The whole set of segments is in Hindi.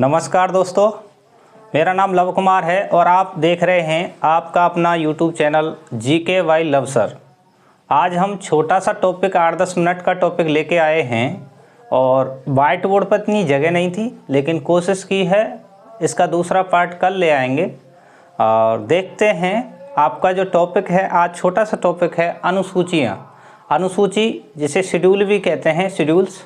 नमस्कार दोस्तों, मेरा नाम लव कुमार है और आप देख रहे हैं आपका अपना YouTube channel GK by love sir. आज हम छोटा सा टॉपिक 8-10 मिनट का टॉपिक लेके आए हैं और वाइट बोर्ड पर इतनी जगह नहीं थी, लेकिन कोशिश की है इसका दूसरा पार्ट कल ले आएंगे। और देखते हैं आपका जो टॉपिक है आज, छोटा सा टॉपिक है अनुसूचियाँ। अनुसूची जिसे शेड्यूल भी कहते हैं, शेड्यूल्स,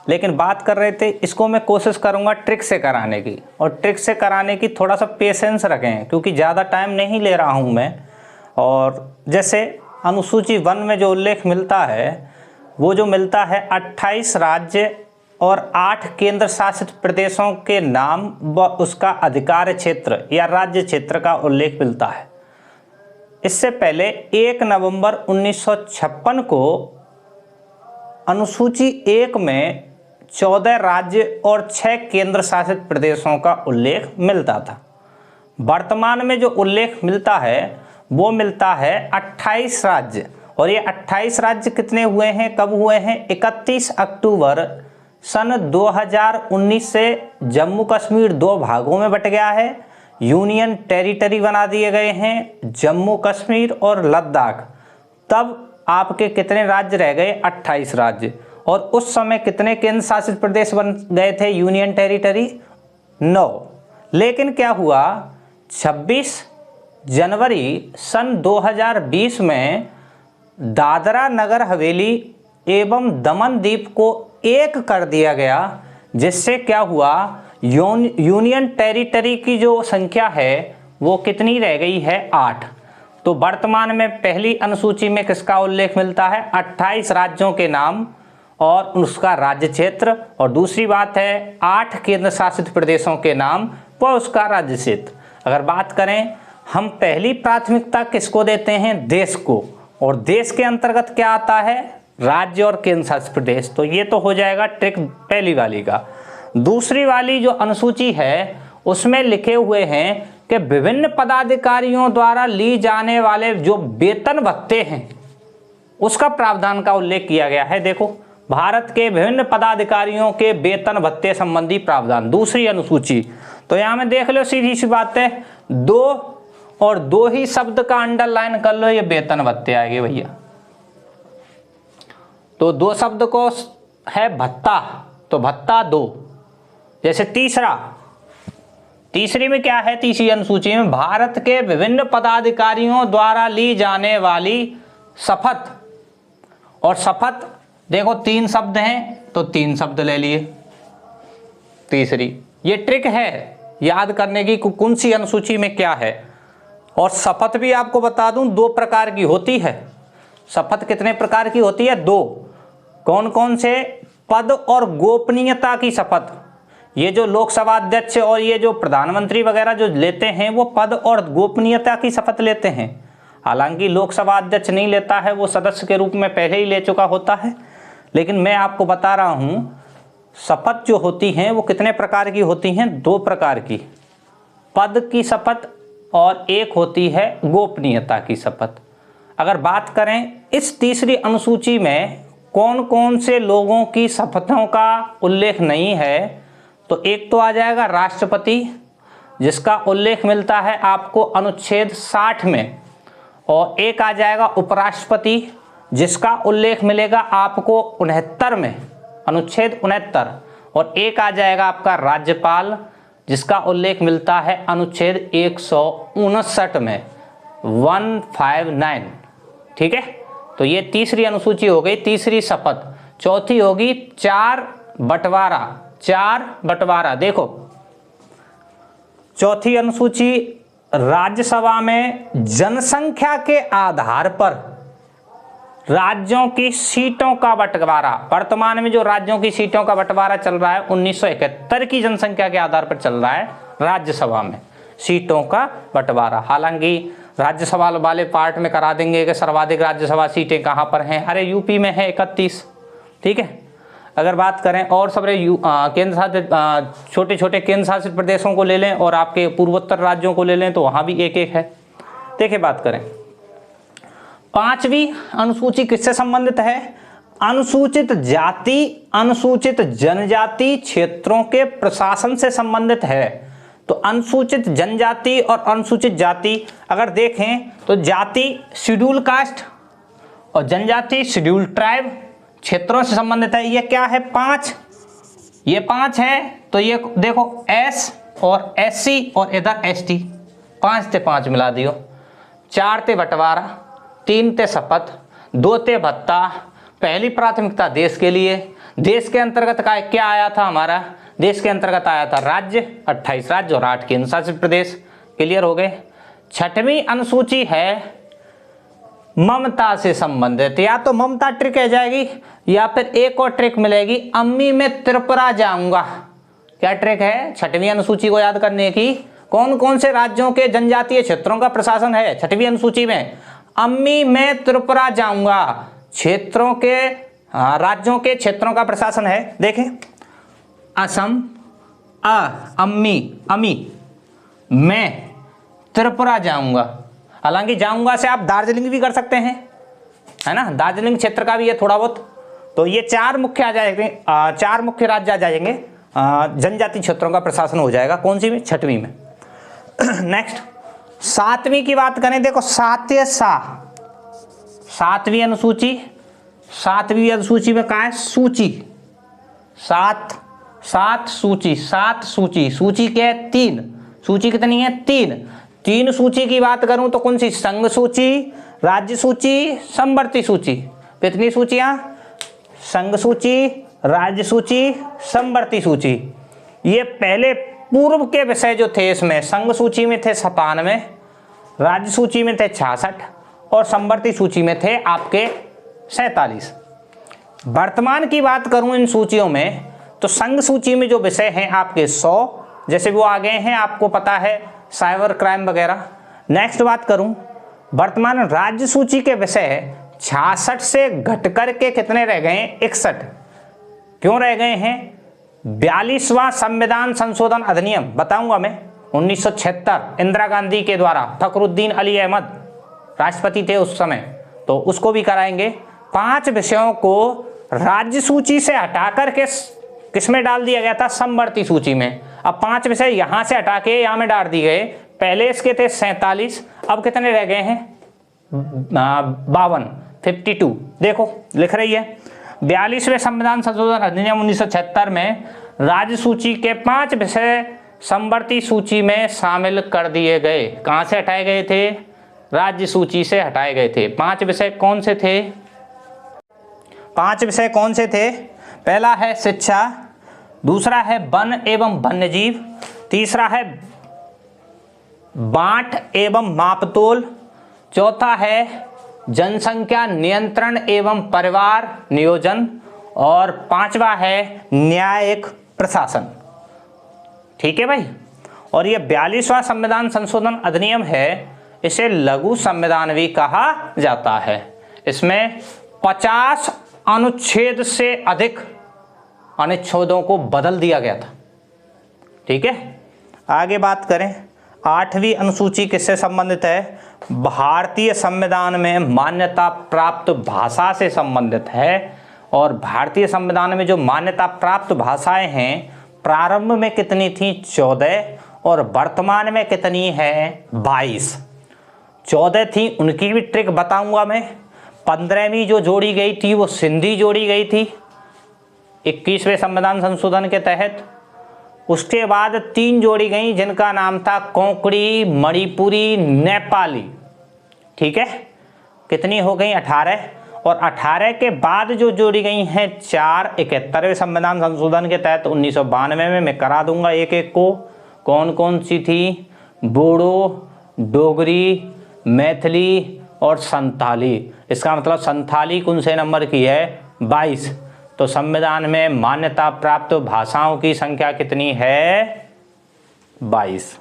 लेकिन बात कर रहे थे इसको मैं कोशिश करूंगा ट्रिक से कराने की, और ट्रिक से कराने की थोड़ा सा पेशेंस रखें क्योंकि ज़्यादा टाइम नहीं ले रहा हूं मैं। और जैसे अनुसूची 1 में जो उल्लेख मिलता है वो जो मिलता है 28 राज्य और 8 केंद्र शासित प्रदेशों के नाम व उसका अधिकार क्षेत्र या राज्य क्षेत्र का उल्लेख मिलता है। इससे पहले 1 नवंबर 1956 को अनुसूची 1 में 14 राज्य और 6 केंद्र शासित प्रदेशों का उल्लेख मिलता था। वर्तमान में जो उल्लेख मिलता है वो मिलता है 28 राज्य, और ये 28 राज्य कितने हुए हैं, कब हुए हैं? 31 अक्टूबर सन 2019 से जम्मू कश्मीर 2 भागों में बट गया है। यूनियन टेरिटरी बना दिए गए हैं जम्मू कश्मीर और लद्दाख। तब आपके कितने राज्य रह गए? 28 राज्य। और उस समय कितने केंद्र शासित प्रदेश बन गए थे यूनियन टेरिटरी? 9। लेकिन क्या हुआ, 26 जनवरी सन 2020 में दादरा नगर हवेली एवं दमन द्वीप को एक कर दिया गया, जिससे क्या हुआ, यूनियन टेरिटरी की जो संख्या है वो कितनी रह गई है? 8। तो वर्तमान में पहली अनुसूची में किसका उल्लेख मिलता है? 28 राज्यों के नाम और उसका राज्य क्षेत्र, और दूसरी बात है 8 केंद्र शासित प्रदेशों के नाम व उसका राज्य क्षेत्र। अगर बात करें, हम पहली प्राथमिकता किसको देते हैं? देश को, और देश के अंतर्गत क्या आता है? राज्य और केंद्र शासित प्रदेश। तो ये तो हो जाएगा ट्रिक पहली वाली का। दूसरी वाली जो अनुसूची है उसमें लिखे हुए हैं कि विभिन्न पदाधिकारियों द्वारा ली जाने वाले जो वेतन भत्ते हैं उसका प्रावधान का उल्लेख किया गया है। देखो, भारत के विभिन्न पदाधिकारियों के वेतन भत्ते संबंधी प्रावधान, दूसरी अनुसूची। तो यहां में देख लो, सीधी सी बात है, 2 और 2 ही शब्द का अंडरलाइन कर लो, ये वेतन भत्ते आएंगे भैया। तो 2 शब्द को है भत्ता, तो भत्ता 2। जैसे तीसरी में क्या है? तीसरी अनुसूची में भारत के विभिन्न पदाधिकारियों द्वारा ली जाने वाली शपथ, और शपथ देखो 3 शब्द हैं तो 3 शब्द ले लिए। तीसरी ये ट्रिक है याद करने की कौन सी अनुसूची में क्या है। और शपथ भी आपको बता दूं 2 प्रकार की होती है। शपथ कितने प्रकार की होती है? 2। कौन कौन से? पद और गोपनीयता की शपथ। ये जो लोकसभा अध्यक्ष और ये जो प्रधानमंत्री वगैरह जो लेते हैं वो पद और गोपनीयता की शपथ लेते हैं। हालांकि लोकसभा अध्यक्ष नहीं लेता है, वो सदस्य के रूप में पहले ही ले चुका होता है, लेकिन मैं आपको बता रहा हूं शपथ जो होती हैं वो कितने प्रकार की होती हैं? 2 प्रकार की, पद की शपथ और एक होती है गोपनीयता की शपथ। अगर बात करें इस तीसरी अनुसूची में कौन कौन से लोगों की शपथों का उल्लेख नहीं है, तो एक तो आ जाएगा राष्ट्रपति, जिसका उल्लेख मिलता है आपको अनुच्छेद 60 में, और एक आ जाएगा उपराष्ट्रपति, जिसका उल्लेख मिलेगा आपको 69 में, अनुच्छेद 69, और एक आ जाएगा आपका राज्यपाल, जिसका उल्लेख मिलता है अनुच्छेद 159 में, 159। ठीक है, तो ये तीसरी अनुसूची हो गई, तीसरी शपथ। चौथी होगी 4 बंटवारा। देखो, चौथी अनुसूची राज्यसभा में जनसंख्या के आधार पर राज्यों की सीटों का बंटवारा। वर्तमान में जो राज्यों की सीटों का बंटवारा चल रहा है 1971 की जनसंख्या के आधार पर चल रहा है राज्यसभा में सीटों का बंटवारा। हालांकि राज्यसभा वाले पार्ट में करा देंगे कि सर्वाधिक राज्यसभा सीटें कहां पर हैं। अरे यूपी में है 31। ठीक है, अगर बात करें और सबरे केंद्र शासित छोटे छोटे केंद्र शासित प्रदेशों को ले लें और आपके पूर्वोत्तर राज्यों को ले लें तो वहां भी एक एक है। देखिए, बात करें 5वीं अनुसूची किससे संबंधित है? अनुसूचित जाति अनुसूचित जनजाति क्षेत्रों के प्रशासन से संबंधित है। तो अनुसूचित जनजाति और अनुसूचित जाति अगर देखें तो जाति शेड्यूल कास्ट और जनजाति शेड्यूल ट्राइब क्षेत्रों से संबंधित है। ये क्या है? 5। ये 5 है। तो ये देखो एस और एससी और इधर एसटी, 5 ते 5 मिला दियो, 4 ते बंटवारा, 3 ते शपथ, 2 ते भत्ता। पहली प्राथमिकता देश के लिए। देश के अंतर्गत क्या आया था हमारा? देश के अंतर्गत आया था राज्य, 28 राज्य और 8 केंद्र शासित प्रदेश। क्लियर हो गए। 6वीं अनुसूची है ममता से संबंधित। या तो ममता ट्रिक रह जाएगी या फिर एक और ट्रिक मिलेगी, अम्मी मैं त्रिपुरा जाऊंगा। क्या ट्रिक है 6वीं अनुसूची को याद करने की? कौन कौन से राज्यों के जनजातीय क्षेत्रों का प्रशासन है 6वीं अनुसूची में? अम्मी मैं त्रिपुरा जाऊंगा। क्षेत्रों के राज्यों के क्षेत्रों का प्रशासन है। देखें, असम अम्मी अमी, मैं त्रिपुरा जाऊंगा। हालांकि जाऊंगा से आप दार्जिलिंग भी कर सकते हैं, है ना, दार्जिलिंग क्षेत्र का भी है थोड़ा बहुत। तो ये 4 मुख्य आ जाएंगे, 4 मुख्य राज्य आ जाएंगे, जनजाति क्षेत्रों का प्रशासन हो जाएगा। कौन सी में? 6वीं में। नेक्स्ट 7वीं की बात करें। देखो 7वीं अनुसूची, 7वीं अनुसूची में क्या है? सूची। 7 सूची। सूची क्या है? 3। सूची कितनी है? 3 सूची की बात करूं तो कौन सी? संघ सूची, राज्य सूची, समवर्ती सूची। कितनी सूचियां? संघ सूची, राज्य सूची, समवर्ती सूची। ये पहले पूर्व के विषय जो थे इसमें, संघ सूची में थे 97, राज्य सूची में थे 66 और समवर्ती सूची में थे आपके 47। वर्तमान की बात करूं इन सूचियों में तो संघ सूची में जो विषय हैं आपके 100, जैसे वो आ गए हैं, आपको पता है, साइबर क्राइम वगैरह। नेक्स्ट बात करूं वर्तमान राज्य सूची के विषय 66 से घट करके कितने रह गए हैं? 61। क्यों रह गए हैं? 42वां संविधान संशोधन अधिनियम, बताऊंगा मैं, 1976 इंदिरा गांधी के द्वारा, फखरुद्दीन अली अहमद राष्ट्रपति थे उस समय, तो उसको भी कराएंगे। 5 विषयों को राज्य सूची से हटा करके किसमें डाल दिया गया था? समवर्ती सूची में। अब 5 विषय यहां से हटा के यहां में डाल दिए गए। पहले इसके थे 47, अब कितने रह गए हैं? 52। देखो लिख रही है 42वें संविधान संशोधन अधिनियम 1976 में राज्य सूची के 5 विषय समवर्ती सूची में शामिल कर दिए गए। कहां से हटाए गए थे? राज्य सूची से हटाए गए थे। 5 विषय कौन से थे? 5 विषय कौन से थे? पहला है शिक्षा, दूसरा है वन एवं वन्यजीव, तीसरा है बांट एवं मापतोल, चौथा है जनसंख्या नियंत्रण एवं परिवार नियोजन और 5वां है न्यायिक प्रशासन। ठीक है भाई। और ये 42वां संविधान संशोधन अधिनियम है, इसे लघु संविधान भी कहा जाता है। इसमें 50 अनुच्छेद से अधिक अनुच्छेदों को बदल दिया गया था। ठीक है। आगे बात करें 8वीं अनुसूची किससे संबंधित है? भारतीय संविधान में मान्यता प्राप्त भाषा से संबंधित है। और भारतीय संविधान में जो मान्यता प्राप्त भाषाएं हैं प्रारंभ में कितनी थी? 14 और वर्तमान में कितनी है? 22। 14 थी, उनकी भी ट्रिक बताऊंगा मैं। 15वीं जो जोड़ी गई थी वो सिंधी जोड़ी गई थी 21वें संविधान संशोधन के तहत। उसके बाद 3 जोड़ी गई जिनका नाम था कोंकणी, मणिपुरी, नेपाली। ठीक है। कितनी हो गई? 18। और 18 के बाद जो जोड़ी गई हैं 4 71वें संविधान संशोधन के तहत 1992 में। मैं करा दूंगा एक एक को। कौन कौन सी थी? बोडो, डोगरी, मैथिली और संथाली। इसका मतलब संथाली कौन से नंबर की है? 22। तो संविधान में मान्यता प्राप्त भाषाओं की संख्या कितनी है? 22।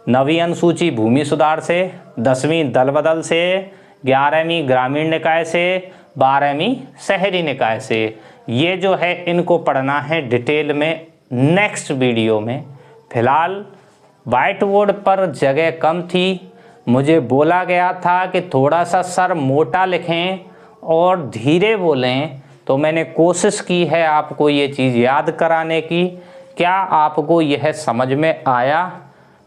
9वीं अनुसूची भूमि सुधार से, 10वीं दल बदल से, 11वीं ग्रामीण निकाय से, 12वीं शहरी निकाय से। ये जो है इनको पढ़ना है डिटेल में नेक्स्ट वीडियो में। फिलहाल वाइट बोर्ड पर जगह कम थी, मुझे बोला गया था कि थोड़ा सा सर मोटा लिखें और धीरे बोलें तो मैंने कोशिश की है आपको ये चीज़ याद कराने की। क्या आपको यह समझ में आया?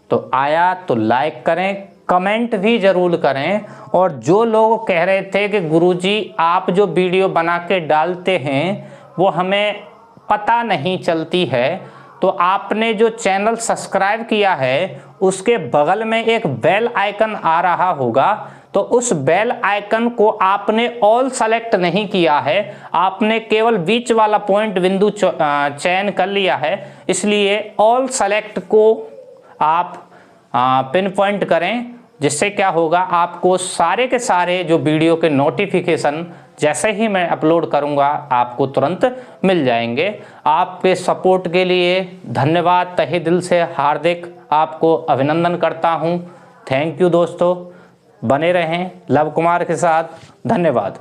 तो आया तो लाइक करें, कमेंट भी ज़रूर करें। और जो लोग कह रहे थे कि गुरुजी आप जो वीडियो बना के डालते हैं वो हमें पता नहीं चलती है, तो आपने जो चैनल सब्सक्राइब किया है उसके बगल में एक बेल आइकन आ रहा होगा, तो उस बेल आइकन को आपने ऑल सेलेक्ट नहीं किया है, आपने केवल बीच वाला पॉइंट बिंदु चयन कर लिया है। इसलिए ऑल सेलेक्ट को आप पिन पॉइंट करें, जिससे क्या होगा आपको सारे के सारे जो वीडियो के नोटिफिकेशन जैसे ही मैं अपलोड करूंगा आपको तुरंत मिल जाएंगे। आपके सपोर्ट के लिए धन्यवाद, तहे दिल से हार्दिक आपको अभिनंदन करता हूं। थैंक यू दोस्तों, बने रहें लव कुमार के साथ। धन्यवाद।